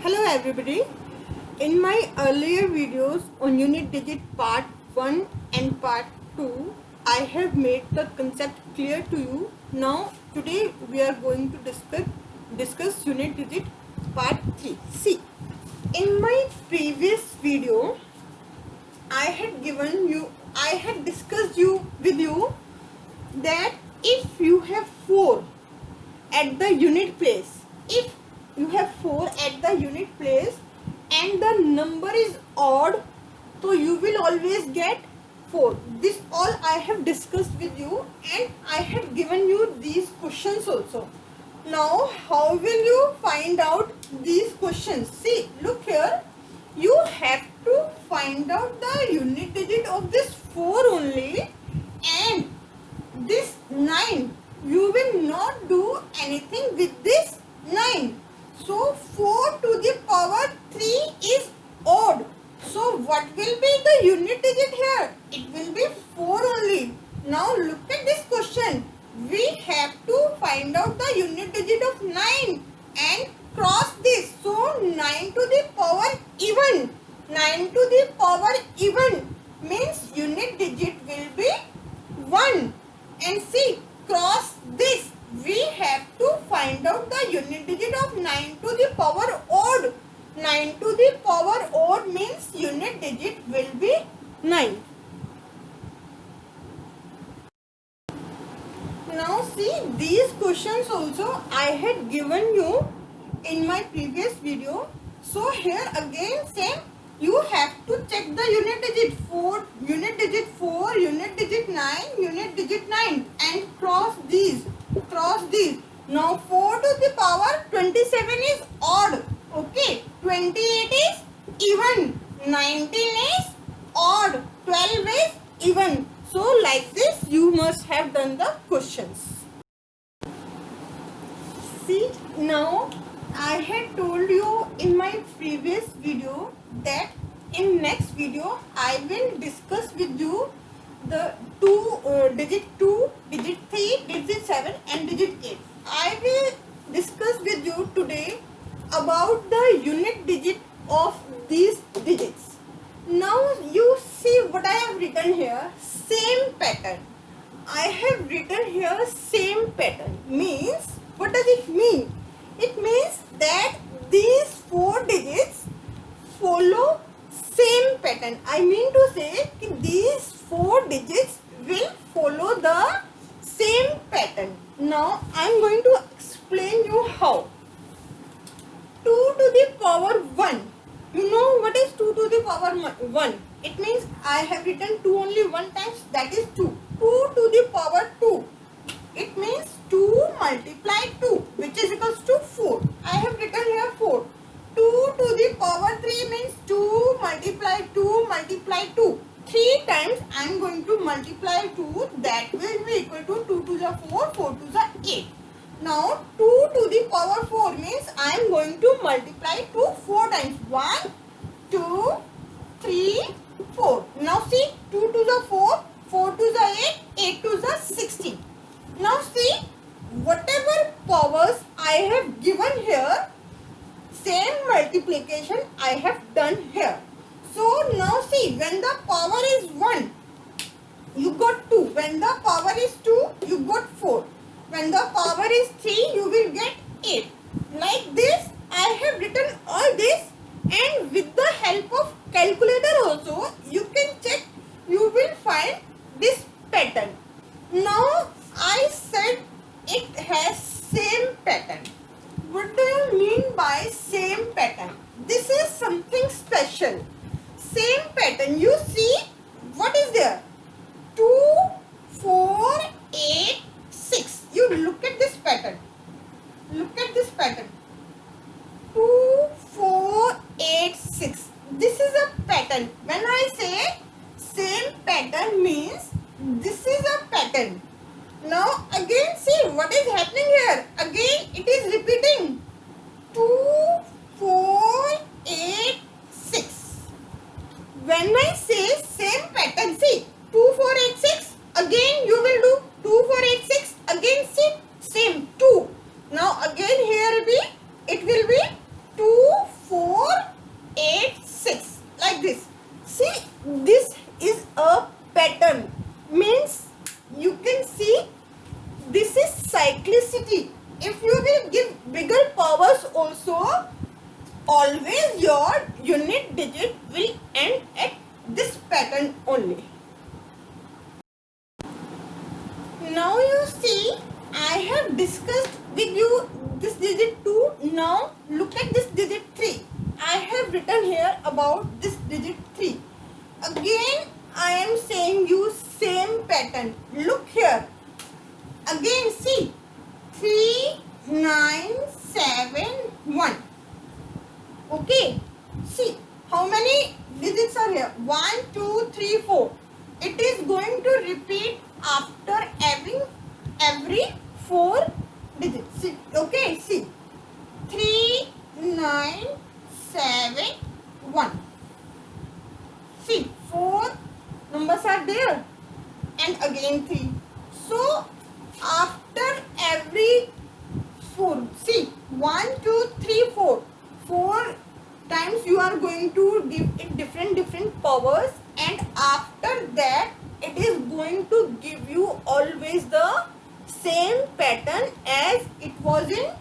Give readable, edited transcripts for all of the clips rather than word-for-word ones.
Hello everybody. In my earlier videos on unit digit part 1 and part 2, I have made the concept clear to you. Now today we are going to discuss unit digit part 3. See, in my previous video I had discussed with you that if you have 4 at the unit place, if you have 4 at the unit place and the number is odd, so you will always get 4. This all I have discussed with you, and I have given you these questions also. Now how will you find out these questions? See, look here, you have to find out the unit digit of this 4 only, and this 9, you will not do anything with this 9. So 4 to the power 3 is odd. So what will be the unit digit here? It will be 4 only. Now look at this question. We have to find out the unit digit of 9 and cross this. So 9 to the power even. 9 to the power even means unit digit will be 1. And see, cross this. We have to find out the unit digit of 9 to the power odd. 9 to the power odd means unit digit will be 9. Now see, these questions also I had given you in my previous video. So here again same, you have to check the unit digit 4, unit digit 4, unit digit 9, unit digit 9 and cross these. Now 4 to the power 27 is odd. Okay, 28 is even, 19 is odd, 12 is even. So like this you must have done the questions. See, now I had told you in my previous video that in next video I will discuss with you the digit 2, digit 3, digit 7 and digit 8. I will discuss with you today about the unit digit of these digits. Now you see what I have written here, same pattern. I have written here same pattern means, what does it mean? It means that these 4 digits follow same pattern. I mean to say these 4 digits will follow the same pattern. Now I am going to explain you how. 2 to the power 1. You know what is 2 to the power 1? It means I have written 2 only one times, that is 2. 2 to the power 2. It means 2 multiply 2, which is equals to 4. I have written here 4. 2 to the power 3 means 2 multiply 2 multiply 2. 3 times I am going to multiply 2, that will be equal to 2 to the 4, 4 to the 8. Now 2 to the power 4 means I am going to multiply 2 4 times. 1, 2, 3, 4. Now see, 2 to the 4, 4 to the 8, 8 to the 16. Now see, whatever powers I have given here, same multiplication I have done here. So now see, when the power is 1, you got 2. When the power is 2, you got 4. When the power is 3, you will get 8. Like this, I have written all this, and with the help of calculator also, you can check, you will find this pattern. Now, I said it has same pattern. What do you mean by same pattern? This is something special. Same pattern. You see, what is there? 2, 4, 8, 6. You look at this pattern. Look at this pattern. 2, 4, 8, 6. This is a pattern. When I say same pattern means this is a pattern. Now again see what is happening here. Again it is repeating. 2, 4, 8, 6. When I say same pattern, see 2, 4, 8, 6. Again you will do 2, 4, 8, 6. Again see same 2. Now again here will be always your unit digit will end at this pattern only. Now you see, I have discussed with you this digit 2. Now look at this digit 3. I have written here about this digit 3. Again I am saying you same pattern. Look here. Again see, 3971. Okay. See how many digits are here? 1, 2, 3, 4. It is going to repeat after every 4 digits. See, okay, see, 3971. See, 4 numbers are there and again 3. So after every 4, see, 1, 2, 3, 4. 4 times you are going to give it different powers, and after that it is going to give you always the same pattern as it was in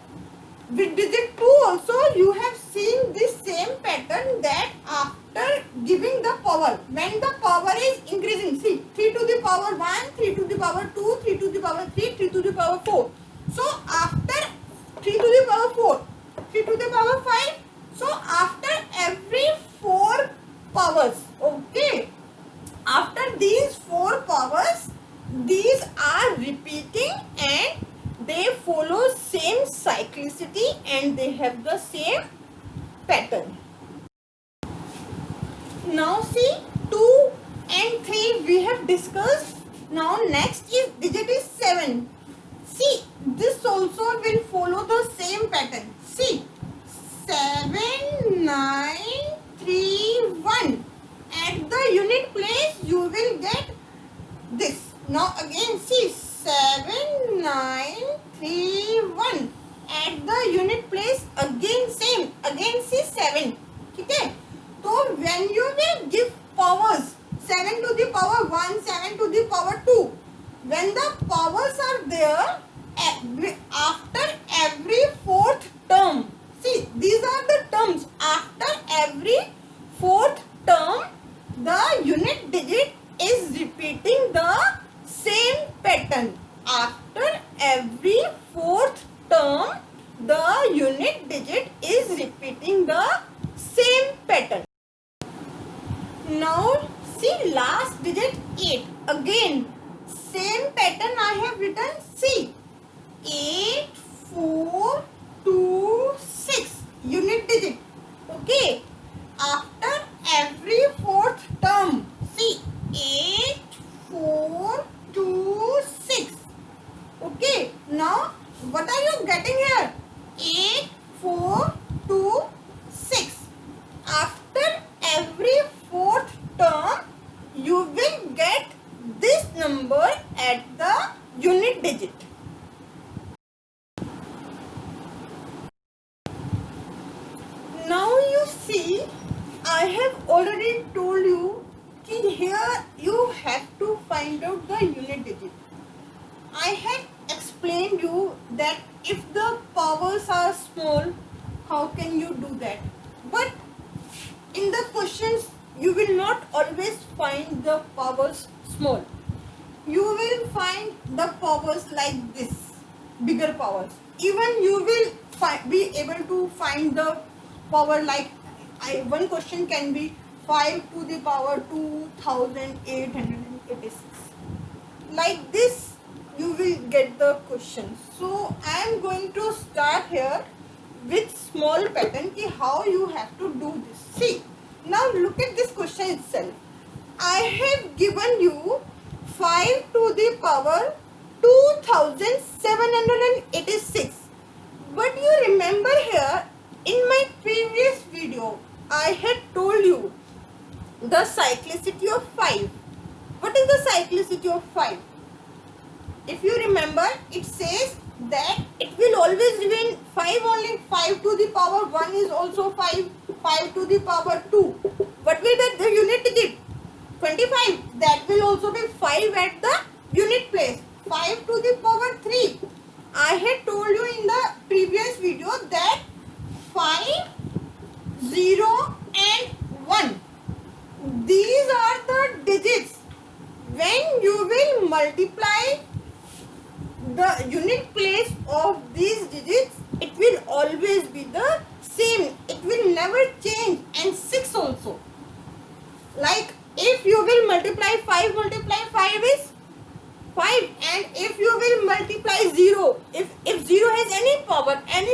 with digit 2. Also you have seen this same pattern, that after giving the power, when the power is increasing, see, 3 to the power 1, 3 to the power 2, 3 to the power 3, 3 to the power 4. So after 3 to the power 4, 3 to the power 5. So after every 4 powers, okay, after these 4 powers, these are repeating and they follow same cyclicity and they have the same pattern. Now see, 2 and 3 we have discussed. Now next is digit is 7. See, this also will follow the same pattern. See, 7931. At the unit place you will get this. Now again see, 7931. At the unit place again same. Again see 7. Okay. So when you will give powers, 7 to the power 1, 7 to the power 2. When the powers are there, after every 4th term, see, these are the terms. After every 4th term, the unit digit is repeating the same pattern. After every 4th term, the unit digit is repeating the same pattern. Now see, last digit 8. Again same pattern I have written. See, 8, 4, 2, 6 unit digit. Okay, after every 4th term, see, 8, 4, 2, 6. Okay, now what are you getting here? 8, 4, 2, 6. After every 4th term, you will get this number at the unit digit. Now you see, I have already told you that here you have to find out the unit digit. I had explained you that if the powers are small, how can you do that? But in the questions you will not always find the powers small. You will find the powers like this, bigger powers. Even you will be able to find the power like, one question can be 5 to the power 2886. Like this you will get the question. So I am going to start here with small pattern ki how you have to do this. See, now look at this question itself. I have given you 5 to the power 2786. But you remember here in my previous video I had told you the cyclicity of 5. What is the cyclicity of 5? If you remember, it says that it will always remain 5 only. 5 to the power 1 is also 5. 5 to the power 2. What will be the unit digit? 25. That will also be 5 at the unit place. 5 to the power 3. I had told you in the previous video that 5 0 and 1. These are the digits. When you will multiply the unit place of these digits, it will always be the same. It will never change. And 6 also. Like if you will multiply 5 is 5, and if you will multiply 0, if 0 has any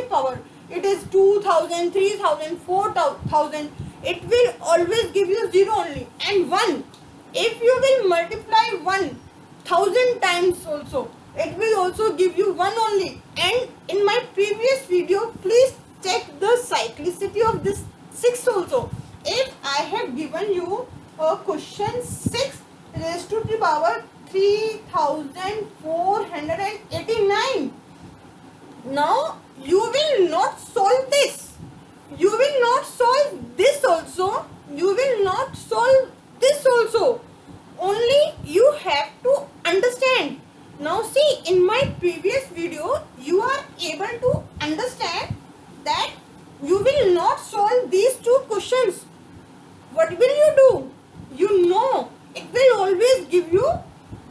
power, it is 2000, 3000, 4000, it will always give you 0 only. And 1, if you will multiply 1000 times also, it will also give you 1 only. And in my previous video, please check the cyclicity of this 6 also. If I have given you a question 6 raised to the power 3489, now you will not solve this. You will not solve this also. You will not solve this also. Only you have to understand. Now see, in my previous video, you are able to understand that you will not solve these two questions. What will you do? You know, it will always give you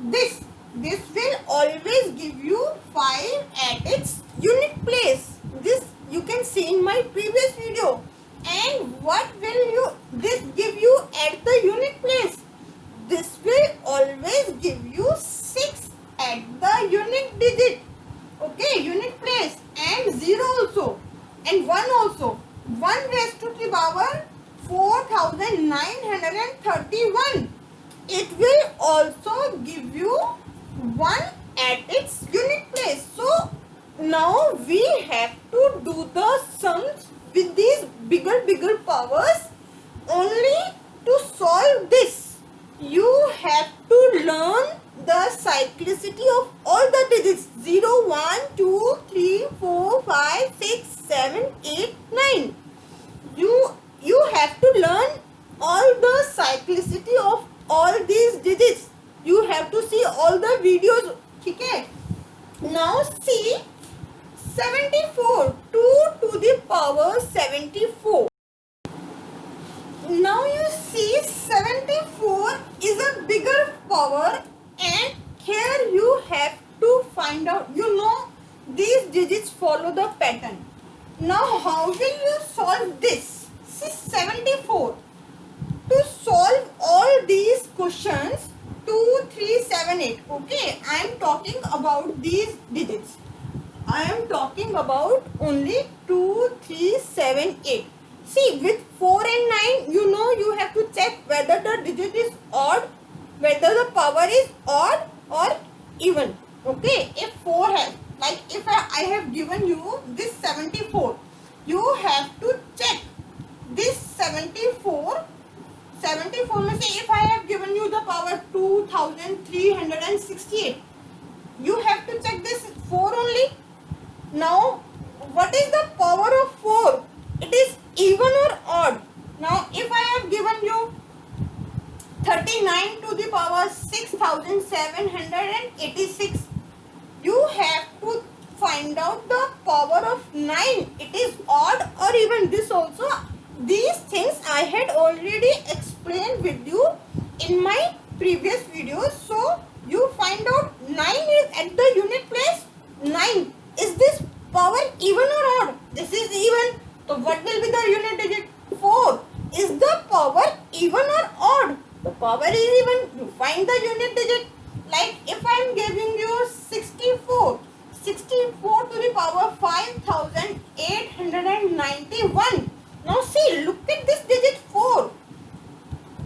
this. This will always give you 5 at its unit place. This you can see in my previous video. And what will this give you at the unit place? This will always give you 6 at the unit digit. Okay, unit place. And 0 also. And 1 also. 1 raised to the power 4931. It will also give you 1 at its unit place. So now we have to do the sums with these bigger powers only to solve this. You have to learn the cyclicity of all the digits 0, 1, 2, 3, 4, 5, 6, 7, 8, 9. You have to learn all the cyclicity of all these digits. You have to see all the videos. Okay? Now see 74. 2 to the power 74. Now you see 74 is a bigger power, and here you have to find out. You know these digits follow the pattern. Now how will you solve this? See 74. To solve all these questions 2, 3, 7, 8. Okay, I am talking about these digits. I am talking about only 2, 3, 7, 8. See, with 4 and 9, you know you have to check whether the digit is odd, whether the power is odd or even. Okay, if 4 has, like if I have given you this 74, you have to check this 74 means if I have given you the power 2368, you have to check this 4 only. Now, what is the power of 4? It is even or odd. Now, if I have given you 39 to the power 6786, you have to find out the power of 9. It is odd or even. This also, these things I had already explained with you in my previous videos. So you find out 9 is at the unit place 9. Is this power even or odd? This is even. So what will be the unit digit? 4. Is the power even or odd? The power is even. You find the unit digit. Like if I am giving you 64 to the power 5891. Now see, look at this digit 4.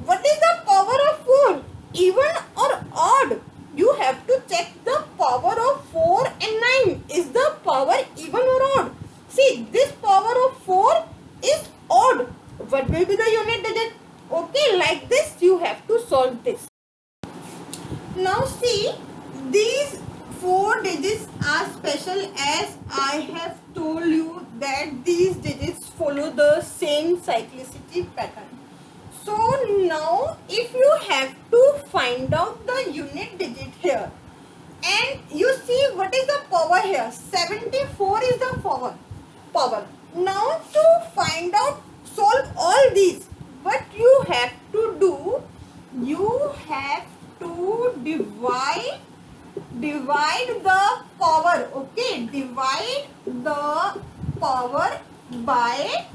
What is the power of 4? Even or odd? You have to check the power of 4 and 9. Is the power even or odd? See, this power of 4 is odd. What will be the unit digit? Okay, like this you have to solve this. Now see, these 4 digits are special, as I have told you that these digits follow the same cyclicity pattern. So now if you have to find out the unit digit here, and you see what is the power here, 74 is the power. Now to find out, solve all all these, what you have to do, you have to divide the power, okay, divide the power by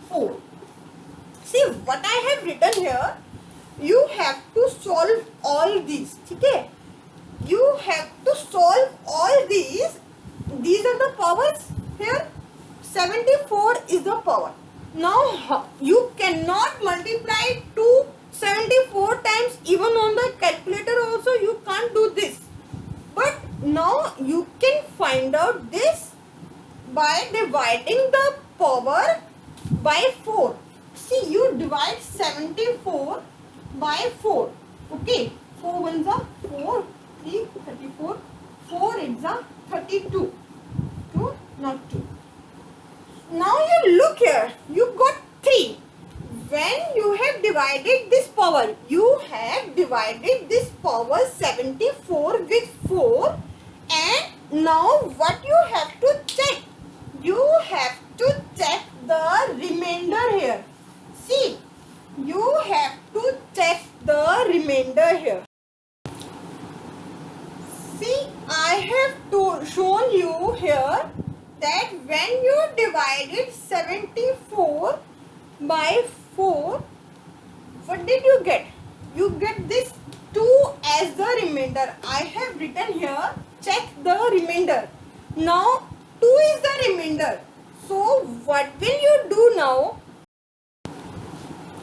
4. See what I have written here, you have to solve all these, okay, you have to solve all these are the powers here. 74 is the power. Now you cannot multiply 274 times, even on the calculator also you can't do this. But now you can find out this by dividing the power by 4. See, you divide 74 by 4. Okay, 4 ones are 4, 3, 34, 4 8s are 32. 2, not 2. Now you look here, you got 3. When you have divided this power, you have divided this power 74 with 4, and now what you have to check? You have to check the remainder here. See, you have to check the remainder here. See, I have shown you here that when you divided 74 by 4, what did you get? You get this 2 as the remainder. I have written here, check the remainder. Now 2 is the remainder. So what will you do now?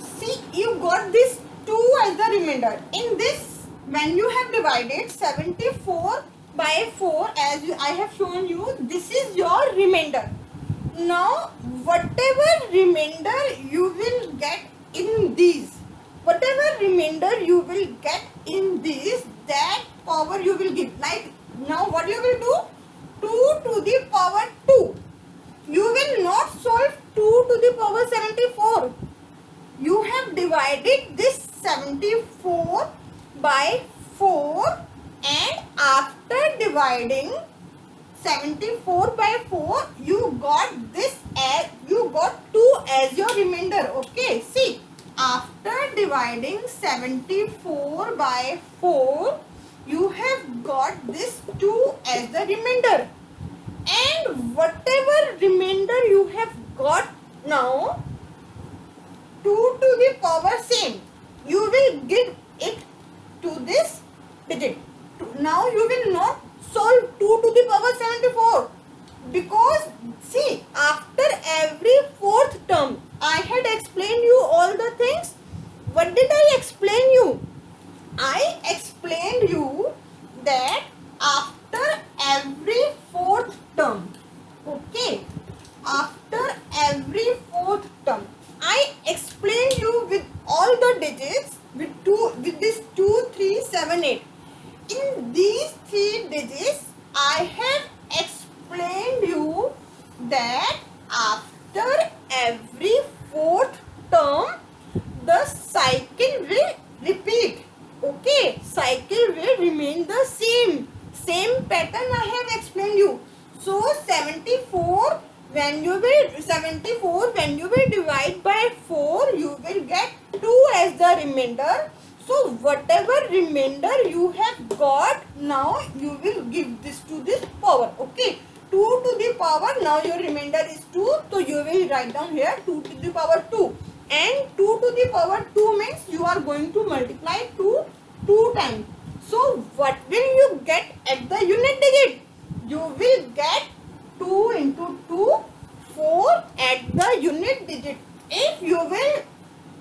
See, you got this 2 as the remainder. In this, when you have divided 74 by 4, as I have shown you, this is your remainder. Now whatever remainder you will get in these, whatever remainder you will get in these, that power you will give. Like now what you will do? 2 to the power 2. You will not solve 2 to the power 74. You have divided this 74 by 4, and after dividing 74 by 4, you got this as, you got 2 as your remainder. Okay, see, after dividing 74 by 4, you have got this 2 as the remainder, and whatever remainder you have got now, 2 to the power same, you will give it to this digit. Now you will not solve 2 to the power 74, because see, after every fourth term, I had explained you all the things. What did I explain you? I explained you that after every fourth term, okay, after every fourth term, I explained you with all the digits, with this 2, 3, 7, 8. In these 3 digits, I have explained you that after every fourth term, the cycle will repeat. Okay, cycle will remain the same pattern I have explained you. So 74 when you will divide by 4, you will get 2 as the remainder. So whatever remainder you have got, now you will give this to this power. Okay, 2 to the power, now your remainder is 2, so you will write down here 2 to the power 2, and 2 to the power 2 means you are going to multiply 2 times. So what will you get at the unit digit? You will get 2 into 2, 4 at the unit digit. If you will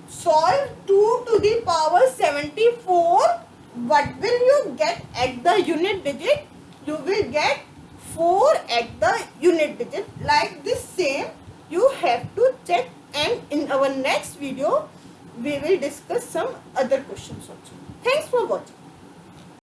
solve 2 to the power 74, what will you get at the unit digit? You will get 4 at the unit digit. Like this same you have to check, and in our next video we will discuss some other questions also. Thanks for watching.